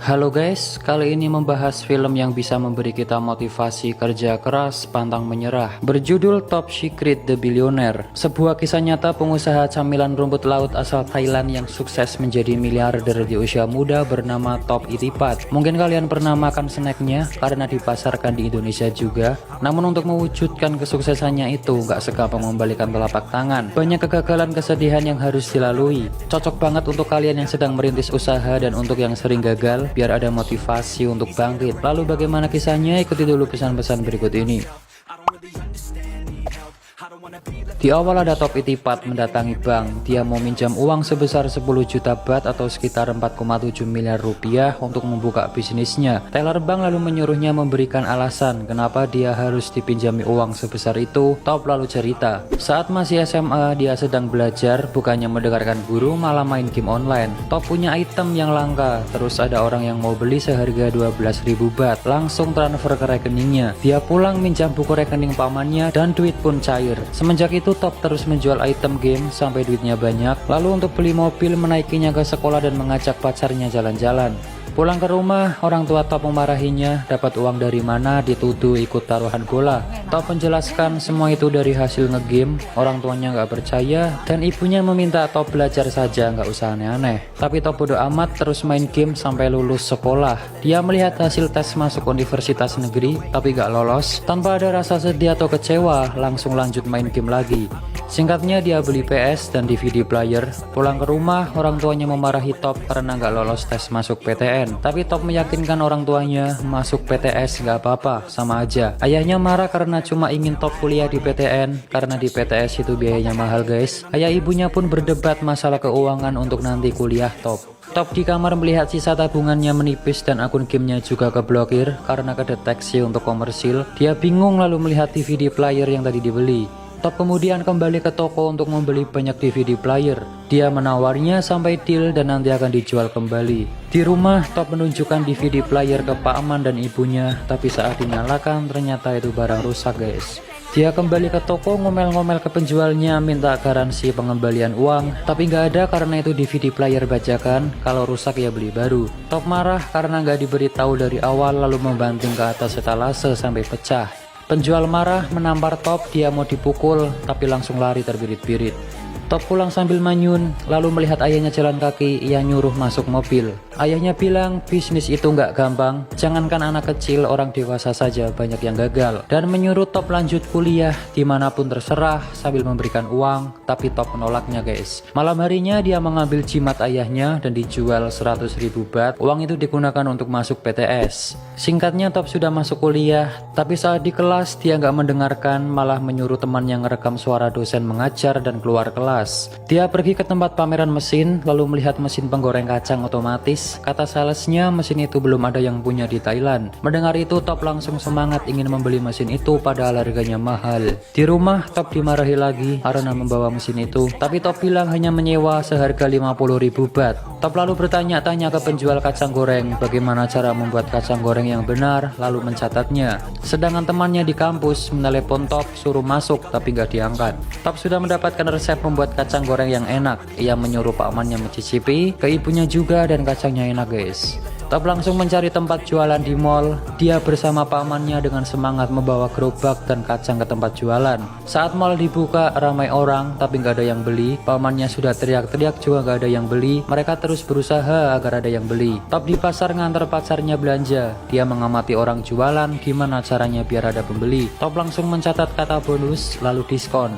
Halo guys, kali ini membahas film yang bisa memberi kita motivasi kerja keras, pantang menyerah. Berjudul Top Secret The Billionaire. Sebuah kisah nyata pengusaha camilan rumput laut asal Thailand yang sukses menjadi miliarder di usia muda bernama Top Itipat. Mungkin kalian pernah makan snacknya karena dipasarkan di Indonesia juga. Namun untuk mewujudkan kesuksesannya itu gak segampang membalikan telapak tangan. Banyak kegagalan, kesedihan yang harus dilalui. Cocok banget untuk kalian yang sedang merintis usaha dan untuk yang sering gagal, biar ada motivasi untuk bangkit. Lalu bagaimana kisahnya? Ikuti dulu pesan-pesan berikut ini. Di awal ada Top Itipat mendatangi bank. Dia mau minjam uang sebesar 10 juta baht atau sekitar 4,7 miliar rupiah untuk membuka bisnisnya. Teller bank lalu menyuruhnya memberikan alasan kenapa dia harus dipinjami uang sebesar itu. Top lalu cerita, saat masih SMA dia sedang belajar, bukannya mendengarkan guru malah main game online. Top punya item yang langka, terus ada orang yang mau beli seharga 12.000 baht. Langsung transfer ke rekeningnya. Dia pulang minjam buku rekening pamannya dan duit pun cair. Semenjak itu Top terus menjual item game sampai duitnya banyak. Lalu untuk beli mobil menaikinya ke sekolah dan mengajak pacarnya jalan-jalan. Pulang ke rumah, orang tua Top memarahinya. Dapat uang dari mana? Dituduh ikut taruhan bola. Top menjelaskan semua itu dari hasil ngegame. Orang tuanya nggak percaya dan ibunya meminta Top belajar saja, nggak usah aneh-aneh. Tapi Top bodo amat terus main game sampai lulus sekolah. Dia melihat hasil tes masuk universitas negeri tapi nggak lolos. Tanpa ada rasa sedih atau kecewa, langsung lanjut main game lagi. Singkatnya dia beli PS dan DVD player. Pulang ke rumah, orang tuanya memarahi Top karena nggak lolos tes masuk PTN. Tapi Top meyakinkan orang tuanya masuk PTS nggak apa-apa, sama aja. Ayahnya marah karena cuma ingin Top kuliah di PTN, karena di PTS itu biayanya mahal guys. Ayah ibunya pun berdebat masalah keuangan untuk nanti kuliah Top. Top di kamar melihat sisa tabungannya menipis dan akun gamenya juga keblokir karena kedeteksi untuk komersil. Dia bingung lalu melihat DVD player yang tadi dibeli. Top kemudian kembali ke toko untuk membeli banyak DVD player. Dia menawarnya sampai deal dan nanti akan dijual kembali. Di rumah, Top menunjukkan DVD player ke Pak Aman dan ibunya, tapi saat dinyalakan ternyata itu barang rusak guys. Dia kembali ke toko ngomel-ngomel ke penjualnya minta garansi pengembalian uang, tapi nggak ada karena itu DVD player bajakan, kalau rusak ya beli baru. Top marah karena nggak diberitahu dari awal lalu membanting ke atas etalase sampai pecah. Penjual marah menampar Top, dia mau dipukul tapi langsung lari terbirit-birit. Top pulang sambil manyun, lalu melihat ayahnya jalan kaki, ia nyuruh masuk mobil. Ayahnya bilang bisnis itu nggak gampang, jangankan anak kecil, orang dewasa saja banyak yang gagal. Dan menyuruh Top lanjut kuliah dimanapun terserah sambil memberikan uang, tapi Top menolaknya guys. Malam harinya dia mengambil jimat ayahnya dan dijual 100.000 baht. Uang itu digunakan untuk masuk PTS. Singkatnya Top sudah masuk kuliah, tapi saat di kelas dia nggak mendengarkan, malah menyuruh temannya ngerekam suara dosen mengajar dan keluar kelas. Dia pergi ke tempat pameran mesin, lalu melihat mesin penggoreng kacang otomatis. Kata salesnya mesin itu belum ada yang punya di Thailand. Mendengar itu Top langsung semangat ingin membeli mesin itu padahal harganya mahal. Di rumah Top dimarahi lagi karena membawa mesin itu, tapi Top bilang hanya menyewa seharga 50.000 baht. Top lalu bertanya-tanya ke penjual kacang goreng bagaimana cara membuat kacang goreng yang benar, lalu mencatatnya. Sedangkan temannya di kampus menelepon Top suruh masuk tapi gak diangkat. Top sudah mendapatkan resep membuat kacang goreng yang enak. Ia menyuruh pamannya mencicipi, ke ibunya juga, dan kacangnya enak guys. Top langsung mencari tempat jualan di mall. Dia bersama pamannya dengan semangat membawa gerobak dan kacang ke tempat jualan. Saat mall dibuka ramai orang tapi nggak ada yang beli. Pamannya sudah teriak-teriak juga nggak ada yang beli. Mereka terus berusaha agar ada yang beli. Top di pasar ngantar pacarnya belanja. Dia mengamati orang jualan gimana caranya biar ada pembeli. Top langsung mencatat kata bonus lalu diskon.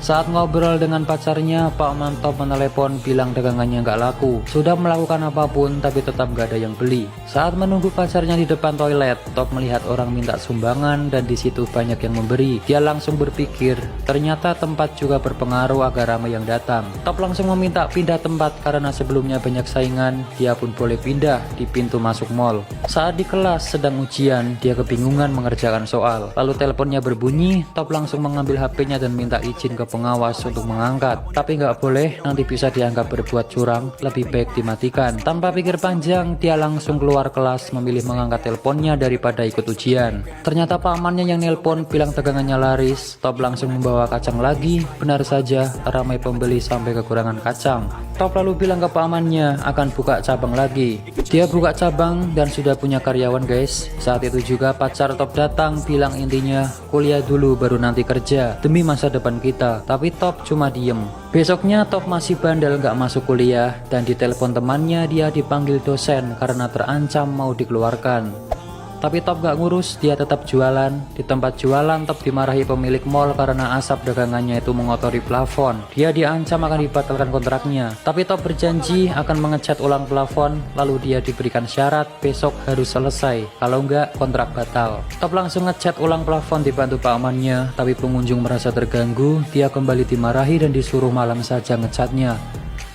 Saat ngobrol dengan pacarnya, Pak Man Top menelepon bilang dagangannya nggak laku. Sudah melakukan apapun tapi tetap nggak ada yang beli. Saat menunggu pacarnya di depan toilet, Top melihat orang minta sumbangan dan di situ banyak yang memberi. Dia langsung berpikir, ternyata tempat juga berpengaruh agar ramai yang datang. Top langsung meminta pindah tempat karena sebelumnya banyak saingan. Dia pun boleh pindah di pintu masuk mall. Saat di kelas sedang ujian, dia kebingungan mengerjakan soal. Lalu teleponnya berbunyi, Top langsung mengambil HP-nya dan minta izin ke pengawas untuk mengangkat, tapi nggak boleh, nanti bisa dianggap berbuat curang, lebih baik dimatikan. Tanpa pikir panjang, dia langsung keluar kelas memilih mengangkat teleponnya daripada ikut ujian. Ternyata pamannya yang nelpon bilang dagangannya laris. Top langsung membawa kacang lagi, benar saja ramai pembeli sampai kekurangan kacang. Top lalu bilang ke pamannya akan buka cabang lagi. Dia buka cabang dan sudah punya karyawan guys. Saat itu juga pacar Top datang bilang intinya kuliah dulu baru nanti kerja demi masa depan kita. Tapi Top cuma diem. Besoknya Top masih bandel gak masuk kuliah dan ditelepon temannya dia dipanggil dosen karena terancam mau dikeluarkan. Tapi Top gak ngurus, dia tetap jualan. Di tempat jualan, Top dimarahi pemilik mall karena asap dagangannya itu mengotori plafon. Dia diancam akan dibatalkan kontraknya. Tapi Top berjanji akan mengecat ulang plafon, lalu dia diberikan syarat besok harus selesai. Kalau enggak, kontrak batal. Top langsung ngecat ulang plafon dibantu pamannya, tapi pengunjung merasa terganggu. Dia kembali dimarahi dan disuruh malam saja ngecatnya.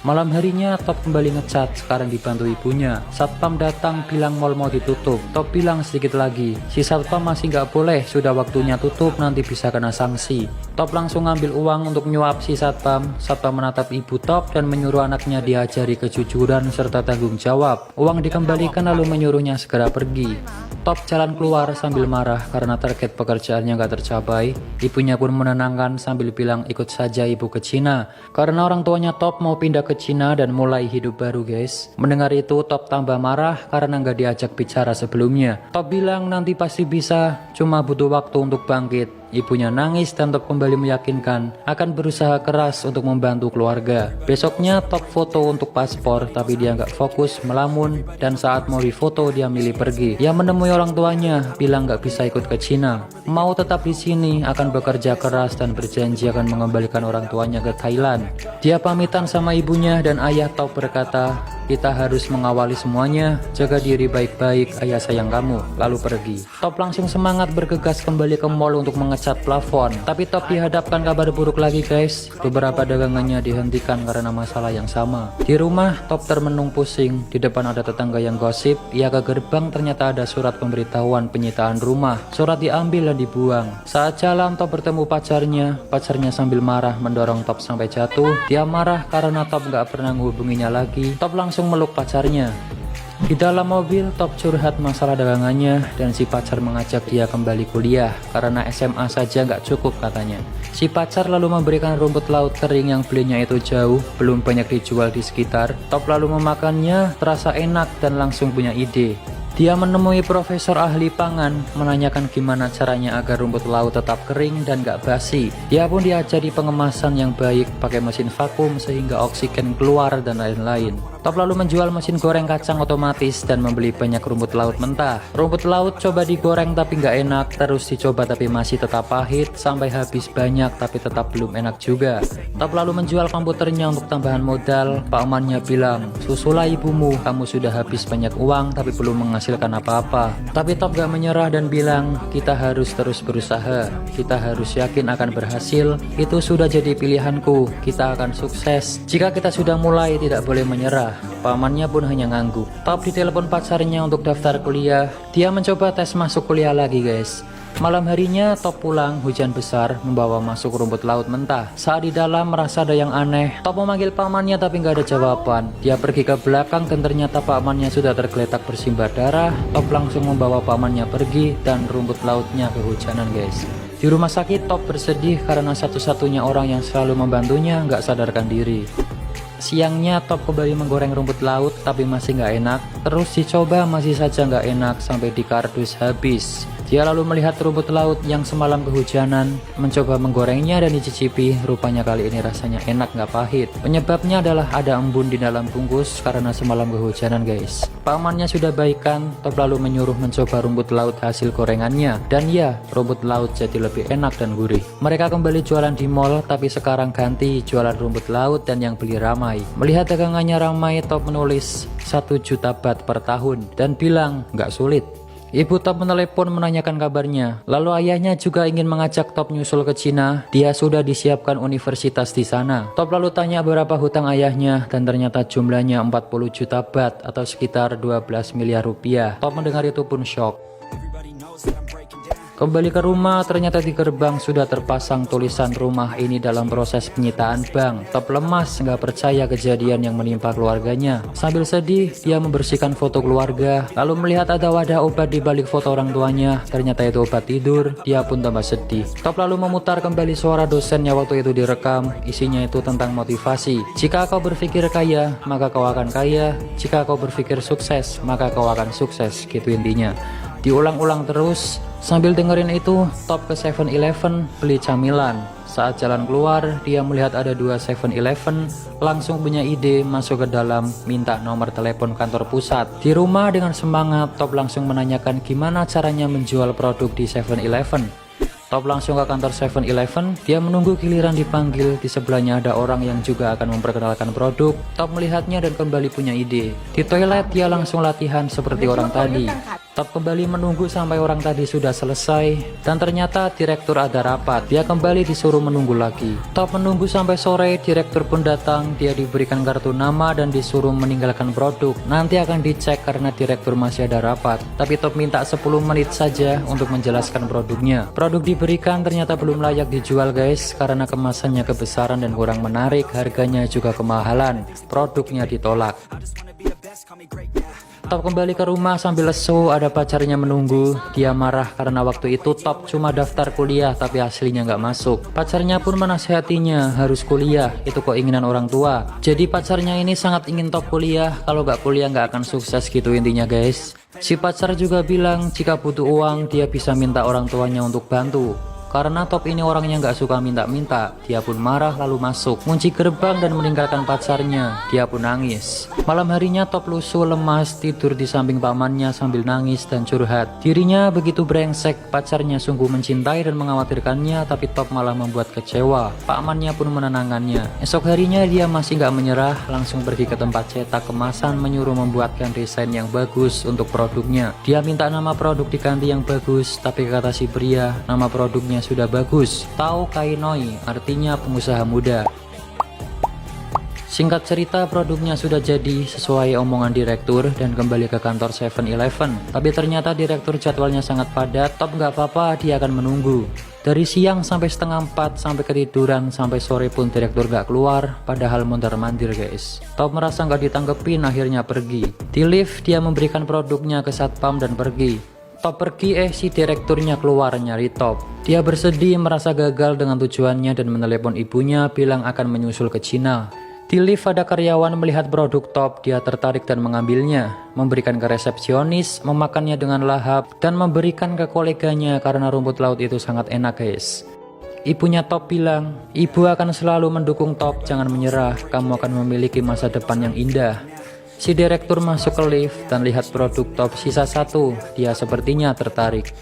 Malam harinya Top kembali ngecat, sekarang dibantu ibunya. Satpam datang bilang mall mau ditutup. Top bilang sedikit lagi, si satpam masih nggak boleh, sudah waktunya tutup nanti bisa kena sanksi. Top langsung ngambil uang untuk nyuap si satpam. Satpam menatap ibu Top dan menyuruh anaknya diajari kejujuran serta tanggung jawab. Uang dikembalikan lalu menyuruhnya segera pergi. Top jalan keluar sambil marah karena target pekerjaannya nggak tercapai. Ibunya pun menenangkan sambil bilang ikut saja ibu ke Cina. Karena orang tuanya Top mau pindah ke Cina dan mulai hidup baru guys. Mendengar itu Top tambah marah karena nggak diajak bicara sebelumnya. Top bilang nanti pasti bisa, cuma butuh waktu untuk bangkit. Ibunya nangis dan Top kembali meyakinkan akan berusaha keras untuk membantu keluarga. Besoknya Top foto untuk paspor tapi dia nggak fokus, melamun, dan saat mau difoto dia milih pergi. Dia menemui orang tuanya, bilang nggak bisa ikut ke Cina, mau tetap di sini, akan bekerja keras dan berjanji akan mengembalikan orang tuanya ke Thailand. Dia pamitan sama ibunya dan ayah Top berkata, kita harus mengawali semuanya, jaga diri baik-baik, ayah sayang kamu, lalu pergi. Top langsung semangat bergegas kembali ke mall untuk mengecat plafon. Tapi Top dihadapkan kabar buruk lagi guys, beberapa dagangannya dihentikan karena masalah yang sama. Di rumah Top termenung pusing, di depan ada tetangga yang gosip, ia ke gerbang ternyata ada surat pemberitahuan penyitaan rumah. Surat diambil dan dibuang. Saat jalan Top bertemu pacarnya sambil marah mendorong Top sampai jatuh. Dia marah karena Top gak pernah menghubunginya lagi. Top langsung meluk pacarnya. Di dalam mobil Top curhat masalah dagangannya dan si pacar mengajak dia kembali kuliah karena SMA saja nggak cukup katanya. Si pacar lalu memberikan rumput laut kering yang belinya itu jauh, belum banyak dijual di sekitar. Top lalu memakannya, terasa enak dan langsung punya ide. Dia menemui profesor ahli pangan, menanyakan gimana caranya agar rumput laut tetap kering dan gak basi. Dia pun diajari pengemasan yang baik, pakai mesin vakum sehingga oksigen keluar dan lain-lain. Top lalu menjual mesin goreng kacang otomatis dan membeli banyak rumput laut mentah. Rumput laut coba digoreng tapi gak enak, terus dicoba tapi masih tetap pahit, sampai habis banyak tapi tetap belum enak juga. Top lalu menjual komputernya untuk tambahan modal. Pamannya bilang, susulah ibumu, kamu sudah habis banyak uang tapi belum menghasilkan apa-apa. Tapi Top gak menyerah dan bilang, kita harus terus berusaha, kita harus yakin akan berhasil, itu sudah jadi pilihanku, kita akan sukses. Jika kita sudah mulai, tidak boleh menyerah. Pamannya pun hanya ngangguk. Top ditelepon pacarnya untuk daftar kuliah. Dia mencoba tes masuk kuliah lagi guys. Malam harinya Top pulang, hujan besar membawa masuk rumput laut mentah. Saat di dalam merasa ada yang aneh. Top memanggil pamannya tapi nggak ada jawaban. Dia pergi ke belakang dan ternyata pamannya sudah tergeletak bersimbah darah. Top langsung membawa pamannya pergi dan rumput lautnya kehujanan guys. Di rumah sakit Top bersedih karena satu-satunya orang yang selalu membantunya nggak sadarkan diri. Siangnya Top kembali menggoreng rumput laut tapi masih nggak enak. Terus dicoba masih saja nggak enak sampai di kardus habis. Dia lalu melihat rumput laut yang semalam kehujanan, mencoba menggorengnya dan dicicipi. Rupanya kali ini rasanya enak nggak pahit. Penyebabnya adalah ada embun di dalam bungkus karena semalam kehujanan guys. Pamannya sudah baikan, Top lalu menyuruh mencoba rumput laut hasil gorengannya. Dan ya, rumput laut jadi lebih enak dan gurih. Mereka kembali jualan di mall tapi sekarang ganti jualan rumput laut dan yang beli ramai. Melihat dagangannya ramai, Top menulis 1 juta baht per tahun dan bilang nggak sulit. Ibu Top menelepon menanyakan kabarnya. Lalu ayahnya juga ingin mengajak Top nyusul ke Cina. Dia sudah disiapkan universitas di sana. Top lalu tanya berapa hutang ayahnya dan ternyata jumlahnya 40 juta baht atau sekitar 12 miliar rupiah. Top mendengar itu pun shock. Kembali ke rumah, ternyata di gerbang sudah terpasang tulisan rumah ini dalam proses penyitaan bank. Top lemas nggak percaya kejadian yang menimpa keluarganya. Sambil sedih, dia membersihkan foto keluarga, lalu melihat ada wadah obat di balik foto orang tuanya. Ternyata itu obat tidur, dia pun tambah sedih. Top lalu memutar kembali suara dosennya waktu itu direkam, isinya itu tentang motivasi. Jika kau berpikir kaya, maka kau akan kaya. Jika kau berpikir sukses, maka kau akan sukses, gitu intinya. Diulang-ulang terus. Sambil dengerin itu, Top ke 7-Eleven beli camilan. Saat jalan keluar, dia melihat ada 2 7-Eleven, langsung punya ide masuk ke dalam, minta nomor telepon kantor pusat. Di rumah dengan semangat, Top langsung menanyakan gimana caranya menjual produk di 7-Eleven. Top langsung ke kantor 7-Eleven, dia menunggu giliran dipanggil. Di sebelahnya ada orang yang juga akan memperkenalkan produk. Top melihatnya dan kembali punya ide. Di toilet dia langsung latihan seperti orang tadi. Top kembali menunggu sampai orang tadi sudah selesai, dan ternyata direktur ada rapat. Dia kembali disuruh menunggu lagi. Top menunggu sampai sore, direktur pun datang. Dia diberikan kartu nama dan disuruh meninggalkan produk. Nanti akan dicek karena direktur masih ada rapat. Tapi Top minta 10 menit saja untuk menjelaskan produknya. Produk diberikan ternyata belum layak dijual guys, karena kemasannya kebesaran dan kurang menarik, harganya juga kemahalan. Produknya ditolak. Top kembali ke rumah sambil lesu, ada pacarnya menunggu. Dia marah karena waktu itu Top cuma daftar kuliah tapi aslinya nggak masuk. Pacarnya pun menasihatinya harus kuliah, itu kok keinginan orang tua. Jadi pacarnya ini sangat ingin Top kuliah, kalau nggak kuliah nggak akan sukses gitu intinya guys. Si pacar juga bilang jika butuh uang dia bisa minta orang tuanya untuk bantu. Karena Top ini orangnya nggak suka minta-minta, dia pun marah lalu masuk, kunci gerbang dan meninggalkan pacarnya. Dia pun nangis. Malam harinya Top lusuh lemas, tidur di samping pamannya sambil nangis dan curhat. Dirinya begitu brengsek, pacarnya sungguh mencintai dan mengkhawatirkannya, tapi Top malah membuat kecewa. Pamannya pun menenangkannya. Esok harinya dia masih nggak menyerah, langsung pergi ke tempat cetak kemasan, menyuruh membuatkan desain yang bagus untuk produknya. Dia minta nama produk diganti yang bagus, tapi kata si pria, nama produknya sudah bagus, Tao Kai Noi, artinya pengusaha muda. Singkat cerita, produknya sudah jadi sesuai omongan direktur dan kembali ke kantor 7-Eleven. Tapi ternyata direktur jadwalnya sangat padat. Top nggak apa-apa, dia akan menunggu. Dari siang sampai setengah 4, sampai ketiduran, sampai sore pun direktur gak keluar, padahal mondar-mandir guys. Top merasa nggak ditanggepin, akhirnya pergi. Di lift, dia memberikan produknya ke satpam dan pergi. Top pergi, si direkturnya keluar nyari Top. Dia bersedih merasa gagal dengan tujuannya dan menelepon ibunya bilang akan menyusul ke Cina. Di lift ada karyawan melihat produk Top, dia tertarik dan mengambilnya, memberikan ke resepsionis, memakannya dengan lahap, dan memberikan ke koleganya karena rumput laut itu sangat enak guys. Ibunya Top bilang, ibu akan selalu mendukung Top, jangan menyerah, kamu akan memiliki masa depan yang indah. Si direktur masuk ke lift dan lihat produk Top sisa 1, dia sepertinya tertarik.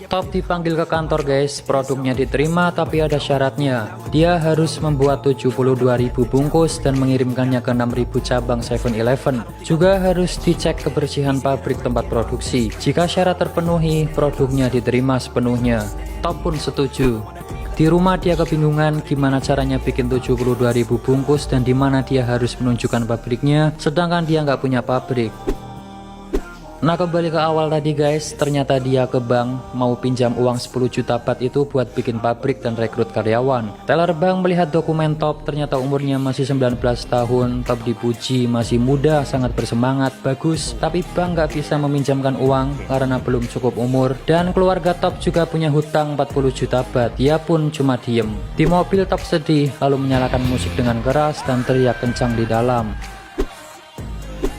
Top dipanggil ke kantor guys, produknya diterima tapi ada syaratnya. Dia harus membuat 72.000 bungkus dan mengirimkannya ke 6.000 cabang 7-Eleven. Juga harus dicek kebersihan pabrik tempat produksi. Jika syarat terpenuhi, produknya diterima sepenuhnya. Top pun setuju. Di rumah dia kebingungan gimana caranya bikin 72.000 bungkus dan di mana dia harus menunjukkan pabriknya, sedangkan dia nggak punya pabrik. Nah kembali ke awal tadi guys, ternyata dia ke bank mau pinjam uang 10 juta baht itu buat bikin pabrik dan rekrut karyawan. Teller bank melihat dokumen Top, ternyata umurnya masih 19 tahun. Top dipuji masih muda, sangat bersemangat, bagus. Tapi bank nggak bisa meminjamkan uang karena belum cukup umur. Dan keluarga Top juga punya hutang 40 juta baht, dia pun cuma diem. Di mobil Top sedih, lalu menyalakan musik dengan keras dan teriak kencang di dalam.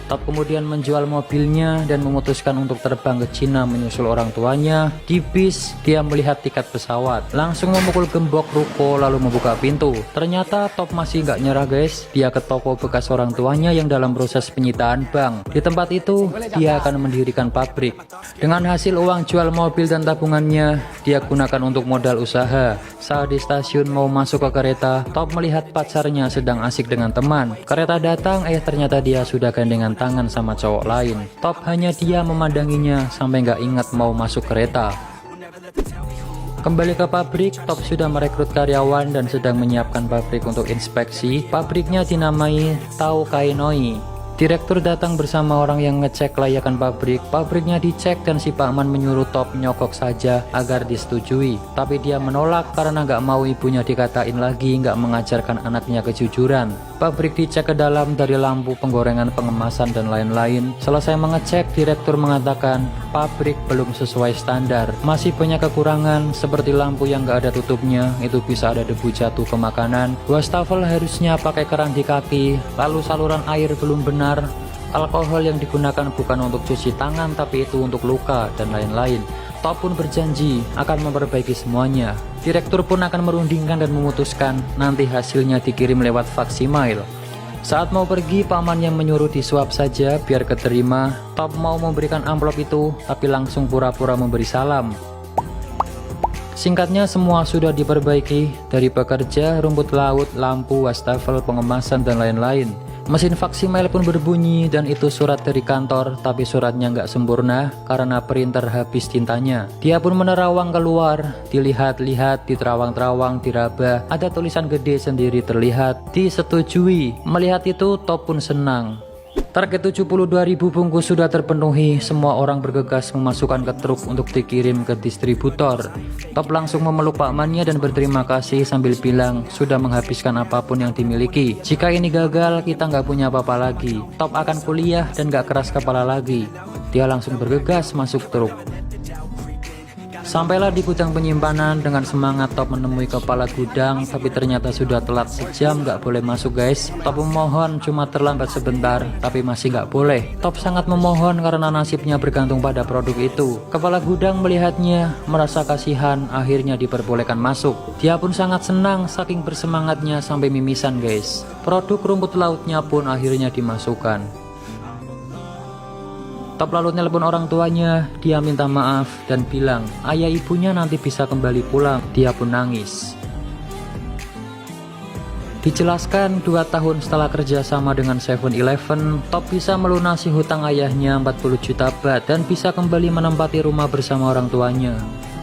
Top kemudian menjual mobilnya dan memutuskan untuk terbang ke Cina menyusul orang tuanya. Di bis, dia melihat tiket pesawat, langsung memukul gembok ruko lalu membuka pintu. Ternyata Top masih nggak nyerah guys, dia ke toko bekas orang tuanya yang dalam proses penyitaan bank. Di tempat itu, dia akan mendirikan pabrik. Dengan hasil uang jual mobil dan tabungannya, dia gunakan untuk modal usaha. Saat di stasiun mau masuk ke kereta, Top melihat pacarnya sedang asik dengan teman. Kereta datang, ternyata dia sudah gandengan tangan sama cowok lain. Top hanya dia memandanginya sampai nggak ingat mau masuk kereta. Kembali ke pabrik, Top sudah merekrut karyawan dan sedang menyiapkan pabrik untuk inspeksi. Pabriknya dinamai Tao Kai Noi. Direktur datang bersama orang yang ngecek kelayakan pabrik. Pabriknya dicek dan si Pak Man menyuruh Top nyogok saja agar disetujui. Tapi dia menolak karena nggak mau ibunya dikatain lagi nggak mengajarkan anaknya kejujuran. Pabrik dicek ke dalam dari lampu, penggorengan, pengemasan, dan lain-lain. Selesai mengecek, direktur mengatakan pabrik belum sesuai standar. Masih banyak kekurangan seperti lampu yang nggak ada tutupnya, itu bisa ada debu jatuh ke makanan. Wastafel harusnya pakai keran di kaki, lalu saluran air belum benar. Alkohol yang digunakan bukan untuk cuci tangan tapi itu untuk luka dan lain-lain. Top pun berjanji akan memperbaiki semuanya. Direktur pun akan merundingkan dan memutuskan nanti hasilnya dikirim lewat faksimiil. Saat mau pergi, paman yang menyuruh disuap saja biar keterima. Top mau memberikan amplop itu tapi langsung pura-pura memberi salam. Singkatnya semua sudah diperbaiki, dari pekerja, rumput laut, lampu, wastafel, pengemasan, dan lain-lain. Mesin faksimiil pun berbunyi dan itu surat dari kantor, tapi suratnya nggak sempurna karena printer habis tintanya. Dia pun menerawang keluar, dilihat-lihat, diterawang-terawang, diraba, ada tulisan gede sendiri terlihat, disetujui. Melihat itu Top pun senang. Target 72.000 bungkus sudah terpenuhi, semua orang bergegas memasukkan ke truk untuk dikirim ke distributor. Top langsung memeluk Pak Mannya dan berterima kasih sambil bilang sudah menghabiskan apapun yang dimiliki. Jika ini gagal, kita nggak punya apa-apa lagi. Top akan kuliah dan nggak keras kepala lagi. Dia langsung bergegas masuk truk. Sampailah di gudang penyimpanan. Dengan semangat Top menemui kepala gudang, tapi ternyata sudah telat sejam, nggak boleh masuk guys. Top memohon cuma terlambat sebentar, tapi masih nggak boleh. Top sangat memohon karena nasibnya bergantung pada produk itu. Kepala gudang melihatnya, merasa kasihan, akhirnya diperbolehkan masuk. Dia pun sangat senang, saking bersemangatnya sampai mimisan guys. Produk rumput lautnya pun akhirnya dimasukkan. Top lalu nelpon orang tuanya, dia minta maaf dan bilang ayah ibunya nanti bisa kembali pulang. Dia pun nangis. Dijelaskan 2 tahun setelah kerja sama dengan 7-Eleven, Top bisa melunasi hutang ayahnya 40 juta baht dan bisa kembali menempati rumah bersama orang tuanya.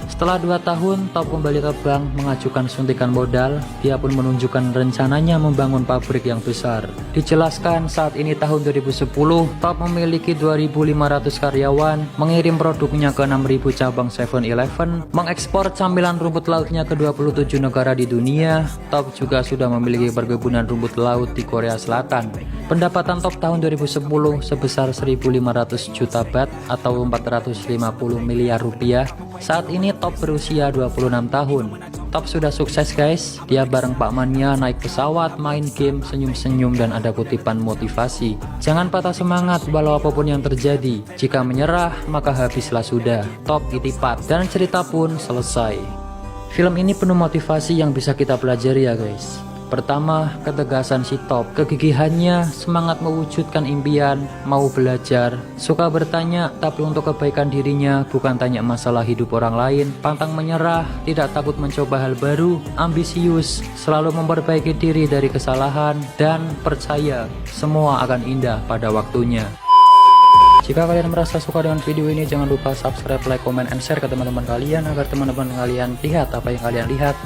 Setelah 2 tahun, Top kembali ke bank mengajukan suntikan modal. Dia pun menunjukkan rencananya membangun pabrik yang besar. Dijelaskan saat ini tahun 2010, Top memiliki 2.500 karyawan, mengirim produknya ke 6.000 cabang 7-Eleven, mengekspor camilan rumput lautnya ke 27 negara di dunia. Top juga sudah memiliki perkebunan rumput laut di Korea Selatan. Pendapatan Top tahun 2010 sebesar 1.500 juta baht atau 450 miliar rupiah. Saat ini Top berusia 26 tahun. Top sudah sukses guys. Dia bareng Pak Mannya naik pesawat, main game, senyum-senyum, dan ada kutipan motivasi. Jangan patah semangat walau apapun yang terjadi. Jika menyerah maka habislah sudah. Top itipat dan cerita pun selesai. Film ini penuh motivasi yang bisa kita pelajari ya guys. Pertama, ketegasan si Top, kegigihannya, semangat mewujudkan impian, mau belajar, suka bertanya tapi untuk kebaikan dirinya, bukan tanya masalah hidup orang lain, pantang menyerah, tidak takut mencoba hal baru, ambisius, selalu memperbaiki diri dari kesalahan, dan percaya semua akan indah pada waktunya. Jika kalian merasa suka dengan video ini, jangan lupa subscribe, like, comment, and share ke teman-teman kalian agar teman-teman kalian lihat apa yang kalian lihat.